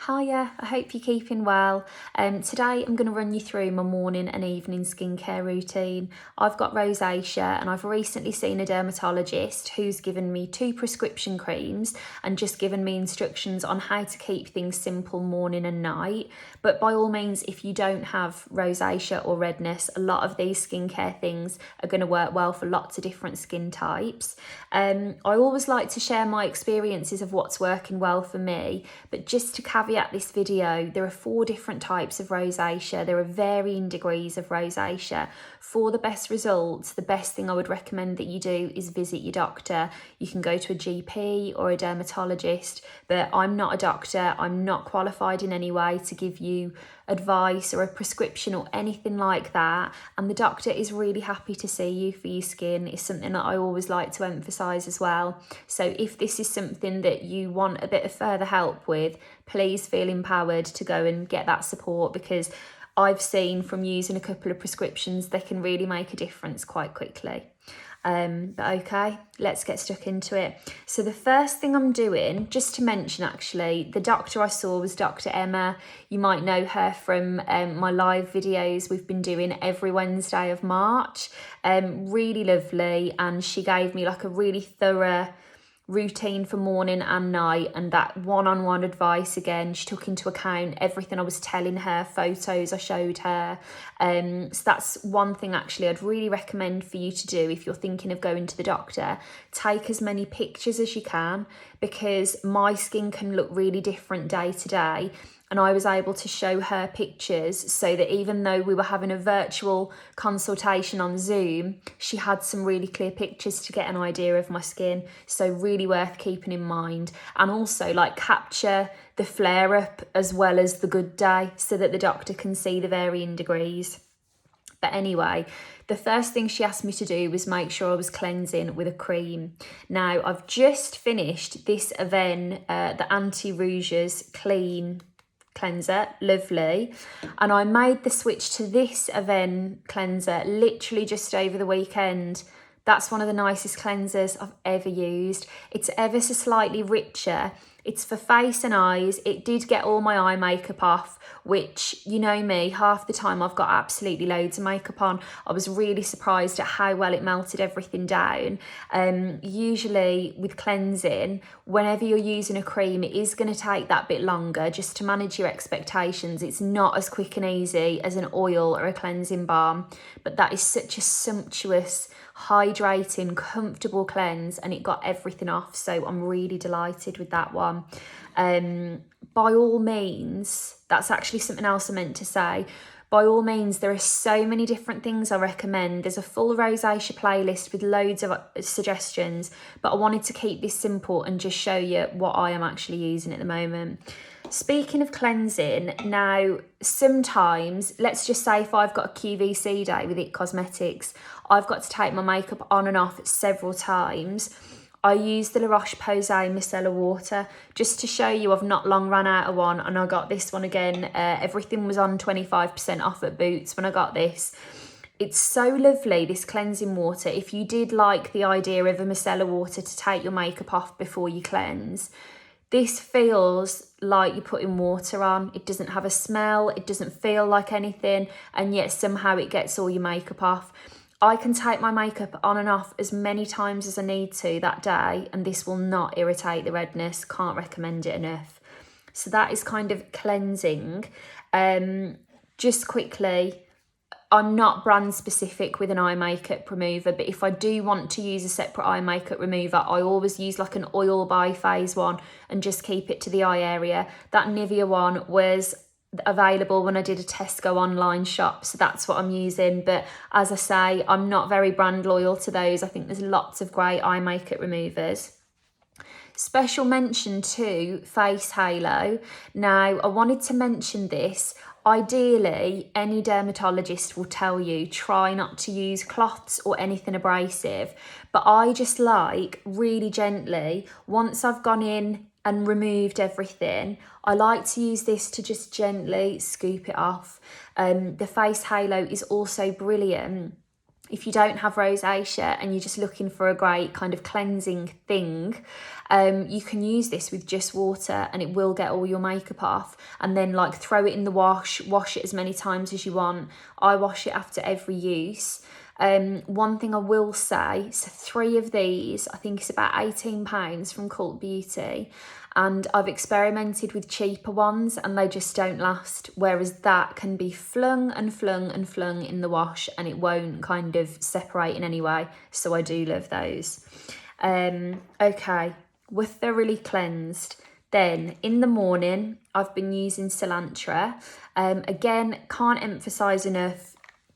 Hiya, I hope you're keeping well. Today I'm going to run you through my morning and evening skincare routine. I've got rosacea and I've recently seen a dermatologist who's given me 2 prescription creams and just given me instructions on how to keep things simple morning and night. But by all means, if you don't have rosacea or redness, a lot of these skincare things are going to work well for lots of different skin types. I always like to share my experiences of what's working well for me, but just to caveat this video, there are 4 different types of rosacea. There are varying degrees of rosacea. For the best results, the best thing I would recommend that you do is visit your doctor. You can go to a GP or a dermatologist, but I'm not a doctor. I'm not qualified in any way to give you advice or a prescription or anything like that, and the doctor is really happy to see you for your skin. Is something that I always like to emphasize as well. So if this is something that you want a bit of further help with, please feel empowered to go and get that support, because I've seen from using a couple of prescriptions they can really make a difference quite quickly. But okay, let's get stuck into it. So the first thing I'm doing, just to mention actually, the doctor I saw was Dr. Emma. You might know her from my live videos we've been doing every Wednesday of March. Really lovely, and she gave me like a really thorough routine for morning and night, and that one-on-one advice. Again, she took into account everything I was telling her, photos I showed her. So that's one thing actually I'd really recommend for you to do if you're thinking of going to the doctor. Take as many pictures as you can, because my skin can look really different day to day, and I was able to show her pictures so that even though we were having a virtual consultation on Zoom, she had some really clear pictures to get an idea of my skin. So really worth keeping in mind. And also like capture the flare up as well as the good day so that the doctor can see the varying degrees. But anyway, the first thing she asked me to do was make sure I was cleansing with a cream. Now, I've just finished this Aven, the Anti-Rouges Clean cleanser, lovely, and I made the switch to this Aven cleanser literally just over the weekend. That's one of the nicest cleansers I've ever used. It's ever so slightly richer. It's for face and eyes. It did get all my eye makeup off, which, you know me, half the time I've got absolutely loads of makeup on. I was really surprised at how well it melted everything down. Usually with cleansing, whenever you're using a cream, it is going to take that bit longer. Just to manage your expectations, it's not as quick and easy as an oil or a cleansing balm, but that is such a sumptuous, hydrating, comfortable cleanse, and it got everything off, so I'm really delighted with that one. By all means, that's actually something else I meant to say. By all means, there are so many different things I recommend. There's a full rosacea playlist with loads of suggestions, but I wanted to keep this simple and just show you what I am actually using at the moment. Speaking of cleansing, now sometimes, let's just say if I've got a QVC day with IT Cosmetics, I've got to take my makeup on and off several times. I use the La Roche-Posay micellar water just to show you I've not long run out of one, and I got this one again. Everything was on 25% off at Boots when I got this. It's so lovely, this cleansing water. If you did like the idea of a micellar water to take your makeup off before you cleanse, this feels like you're putting water on. It doesn't have a smell, it doesn't feel like anything, and yet somehow it gets all your makeup off. I can take my makeup on and off as many times as I need to that day, and this will not irritate the redness. Can't recommend it enough. So that is kind of cleansing. Just quickly, I'm not brand specific with an eye makeup remover, but if I do want to use a separate eye makeup remover, I always use like an oil by phase one and just keep it to the eye area. That Nivea one was available when I did a Tesco online shop, so that's what I'm using. But as I say, I'm not very brand loyal to those. I think there's lots of great eye makeup removers. Special mention to Face Halo. Now, I wanted to mention this. Ideally, any dermatologist will tell you try not to use cloths or anything abrasive, but I just like really gently, once I've gone in and removed everything, I like to use this to just gently scoop it off. The Face Halo is also brilliant if you don't have rosacea and you're just looking for a great kind of cleansing thing, you can use this with just water and it will get all your makeup off, and then like throw it in the wash it as many times as you want. I wash it after every use. One thing I will say, so 3 of these, I think it's about £18 from Cult Beauty, and I've experimented with cheaper ones and they just don't last, whereas that can be flung and flung and flung in the wash and it won't kind of separate in any way, so I do love those. Okay, we're thoroughly cleansed. Then in the morning I've been using Soolantra. Again, can't emphasize enough,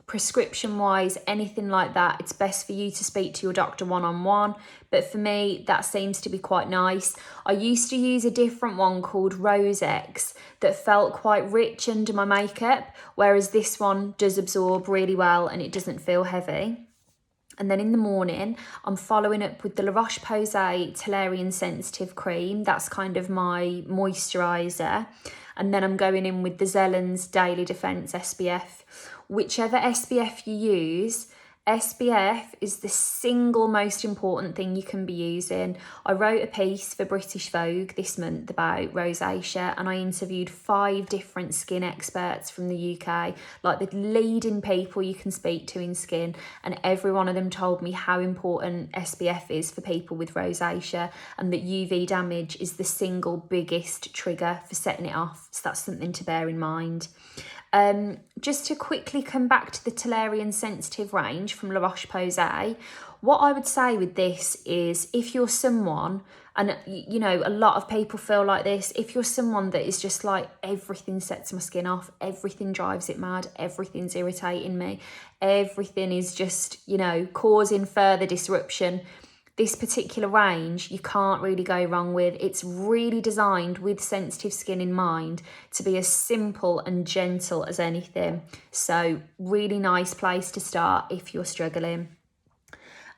prescription wise, anything like that, it's best for you to speak to your doctor one-on-one, but for me that seems to be quite nice. I used to use a different one called Rosacea that felt quite rich under my makeup, whereas this one does absorb really well and it doesn't feel heavy. And then in the morning, I'm following up with the La Roche-Posay Toleriane Sensitive Cream. That's kind of my moisturiser. And then I'm going in with the Zellen's Daily Defense SPF. Whichever SPF you use, SPF is the single most important thing you can be using. I wrote a piece for British Vogue this month about rosacea and I interviewed 5 different skin experts from the UK, like the leading people you can speak to in skin, and every one of them told me how important SPF is for people with rosacea and that UV damage is the single biggest trigger for setting it off, so that's something to bear in mind. Just to quickly come back to the Toleriane Sensitive range from La Roche-Posay, what I would say with this is if you're someone, and you know a lot of people feel like this, if you're someone that is just like everything sets my skin off, everything drives it mad, everything's irritating me, everything is just, you know, causing further disruption, this particular range you can't really go wrong with. It's really designed with sensitive skin in mind to be as simple and gentle as anything. So really nice place to start if you're struggling.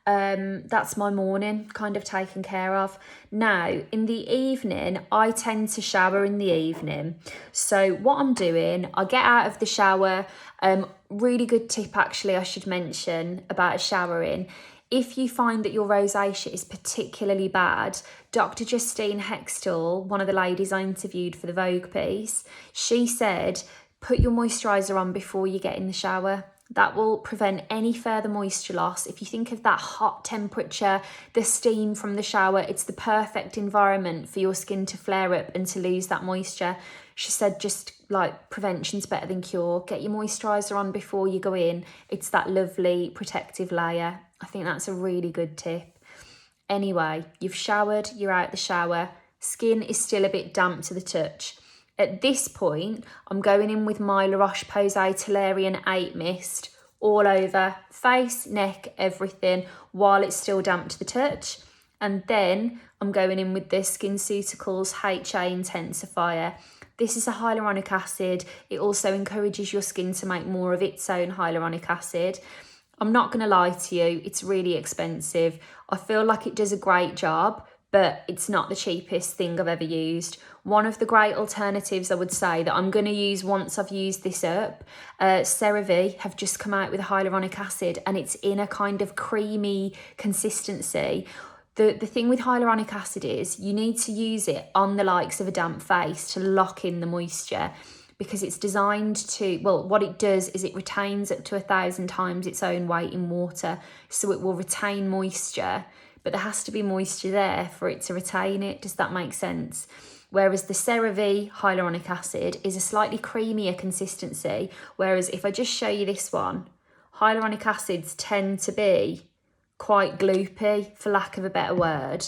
That's my morning kind of taken care of. Now in the evening, I tend to shower in the evening. So what I'm doing, I get out of the shower. Really good tip actually I should mention about showering. If you find that your rosacea is particularly bad, Dr. Justine Hextall, one of the ladies I interviewed for the Vogue piece, she said, put your moisturiser on before you get in the shower. That will prevent any further moisture loss. If you think of that hot temperature, the steam from the shower, it's the perfect environment for your skin to flare up and to lose that moisture. She said just like prevention's better than cure. Get your moisturiser on before you go in. It's that lovely protective layer. I think that's a really good tip. Anyway, you've showered, you're out the shower, skin is still a bit damp to the touch. At this point, I'm going in with my La Roche-Posay Toleriane 8 Mist all over, face, neck, everything, while it's still damp to the touch. And then I'm going in with the SkinCeuticals HA Intensifier. This is a hyaluronic acid. It also encourages your skin to make more of its own hyaluronic acid. I'm not going to lie to you, it's really expensive. I feel like it does a great job, but it's not the cheapest thing I've ever used. One of the great alternatives I would say that I'm going to use once I've used this up, Cerave have just come out with a hyaluronic acid and it's in a kind of creamy consistency. The thing with hyaluronic acid is you need to use it on the likes of a damp face to lock in the moisture, because it's designed to, well, what it does is it retains up to 1,000 times its own weight in water, so it will retain moisture, but there has to be moisture there for it to retain it. Does that make sense? Whereas the CeraVe hyaluronic acid is a slightly creamier consistency, whereas if I just show you this one, hyaluronic acids tend to be quite gloopy, for lack of a better word.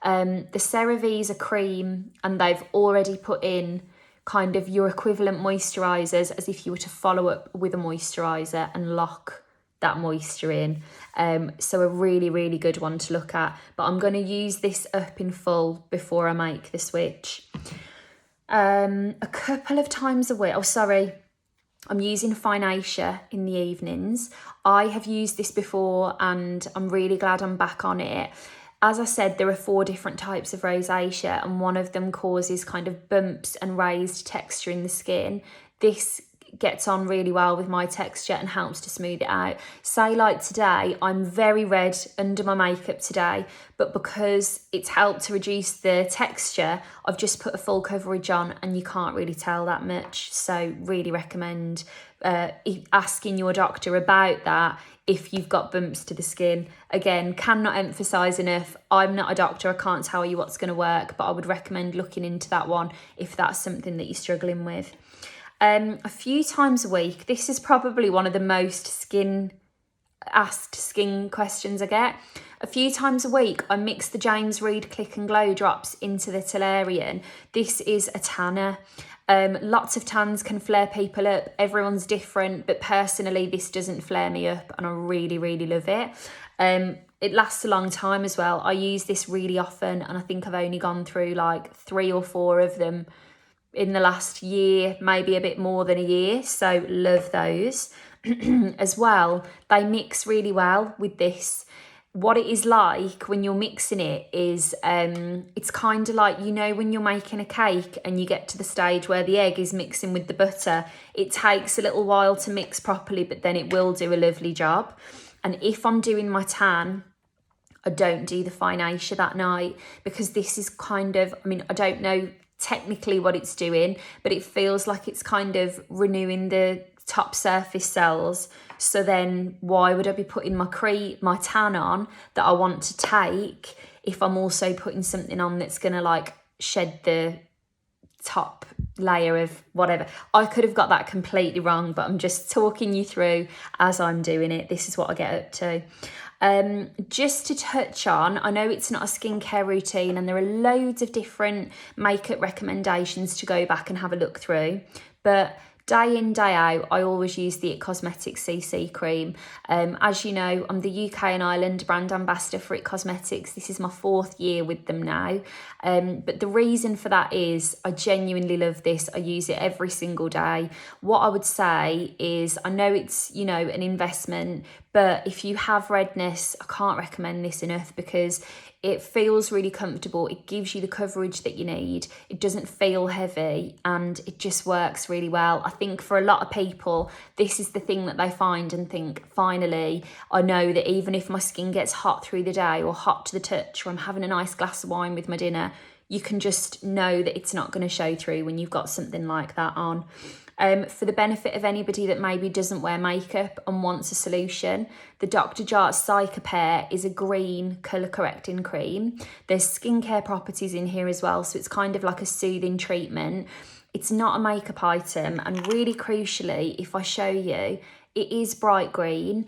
The CeraVe's a cream and they've already put in kind of your equivalent moisturisers as if you were to follow up with a moisturiser and lock that moisture in. So a really, really good one to look at. But I'm going to use this up in full before I make the switch. A couple of times a week, I'm using Finacea in the evenings. I have used this before and I'm really glad I'm back on it. As I said, there are 4 different types of rosacea and one of them causes kind of bumps and raised texture in the skin. This gets on really well with my texture and helps to smooth it out. Say like today, I'm very red under my makeup today, but because it's helped to reduce the texture, I've just put a full coverage on and you can't really tell that much. So really recommend asking your doctor about that if you've got bumps to the skin. Again, cannot emphasize enough, I'm not a doctor, I can't tell you what's going to work, but I would recommend looking into that one if that's something that you're struggling with. A few times a week, this is probably one of the most asked skin questions I get. A few times a week, I mix the James Read Click and Glow drops into the Tolerian. This is a tanner. Lots of tans can flare people up. Everyone's different, but personally, this doesn't flare me up and I really, really love it. It lasts a long time as well. I use this really often and I think I've only gone through like 3 or 4 of them in the last year, maybe a bit more than a year. So love those. As well, they mix really well with this. What it is like when you're mixing it is it's kind of like, you know, when you're making a cake and you get to the stage where the egg is mixing with the butter, it takes a little while to mix properly, but then it will do a lovely job. And if I'm doing my tan, I don't do the Finacea that night, because this is kind of, I mean, I don't know technically what it's doing, but it feels like it's kind of renewing the top surface cells. So then why would I be putting my tan on that I want to take if I'm also putting something on that's going to like shed the top layer of whatever? I could have got that completely wrong, but I'm just talking you through as I'm doing it. This is what I get up to. Just to touch on, I know it's not a skincare routine and there are loads of different makeup recommendations to go back and have a look through, but day in, day out, I always use the It Cosmetics CC cream. As you know, I'm the UK and Ireland brand ambassador for It Cosmetics. This is my 4th year with them now. But the reason for that is I genuinely love this. I use it every single day. What I would say is, I know it's, you know, an investment, but if you have redness, I can't recommend this enough because it feels really comfortable. It gives you the coverage that you need. It doesn't feel heavy and it just works really well. I think for a lot of people, this is the thing that they find and think, finally, I know that even if my skin gets hot through the day or hot to the touch, or I'm having a nice glass of wine with my dinner, you can just know that it's not going to show through when you've got something like that on. For the benefit of anybody that maybe doesn't wear makeup and wants a solution, the Dr. Jart Psychopair is a green colour correcting cream. There's skincare properties in here as well, so it's kind of like a soothing treatment. It's not a makeup item, and really crucially, if I show you, it is bright green.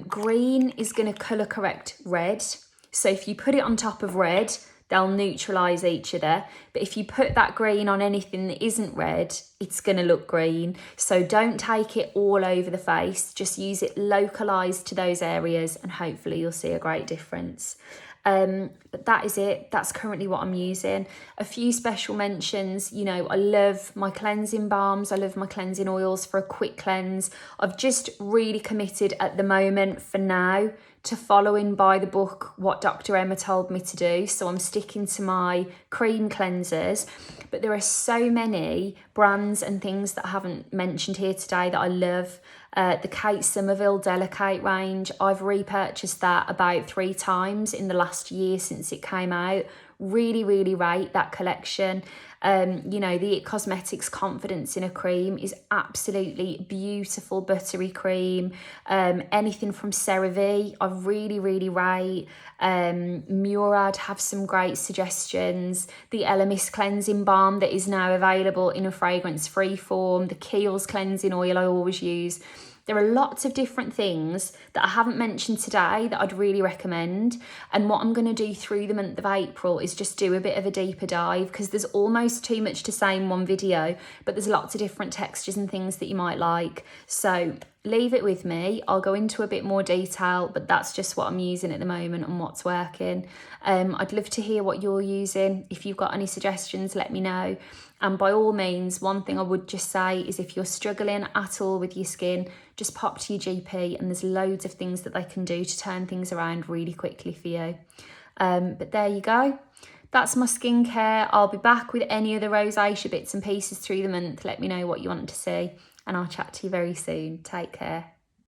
Green is going to colour correct red, so if you put it on top of red, they'll neutralise each other. But if you put that green on anything that isn't red, it's going to look green. So don't take it all over the face. Just use it localised to those areas and hopefully you'll see a great difference. But that is it. That's currently what I'm using. A few special mentions, you know, I love my cleansing balms. I love my cleansing oils for a quick cleanse. I've just really committed at the moment for now to following by the book what Dr. Emma told me to do. So I'm sticking to my cream cleansers, but there are so many brands and things that I haven't mentioned here today that I love. The Somerville DeliKate range, I've repurchased that about 3 times in the last year since it came out. Really, really rate that collection. You know, the It Cosmetics Confidence in a Cream is absolutely beautiful buttery cream. Anything from Cerave, I really, really rate. Murad have some great suggestions. The Elemis cleansing balm that is now available in a fragrance-free form. The Kiehl's cleansing oil I always use. There are lots of different things that I haven't mentioned today that I'd really recommend. And what I'm going to do through the month of April is just do a bit of a deeper dive, because there's almost too much to say in one video, but there's lots of different textures and things that you might like. So leave it with me. I'll go into a bit more detail, but that's just what I'm using at the moment and what's working. I'd love to hear what you're using. If you've got any suggestions, let me know. And by all means, one thing I would just say is if you're struggling at all with your skin, just pop to your GP and there's loads of things that they can do to turn things around really quickly for you. But there you go. That's my skincare. I'll be back with any other rosacea bits and pieces through the month. Let me know what you want to see. and I'll chat to you very soon. Take care.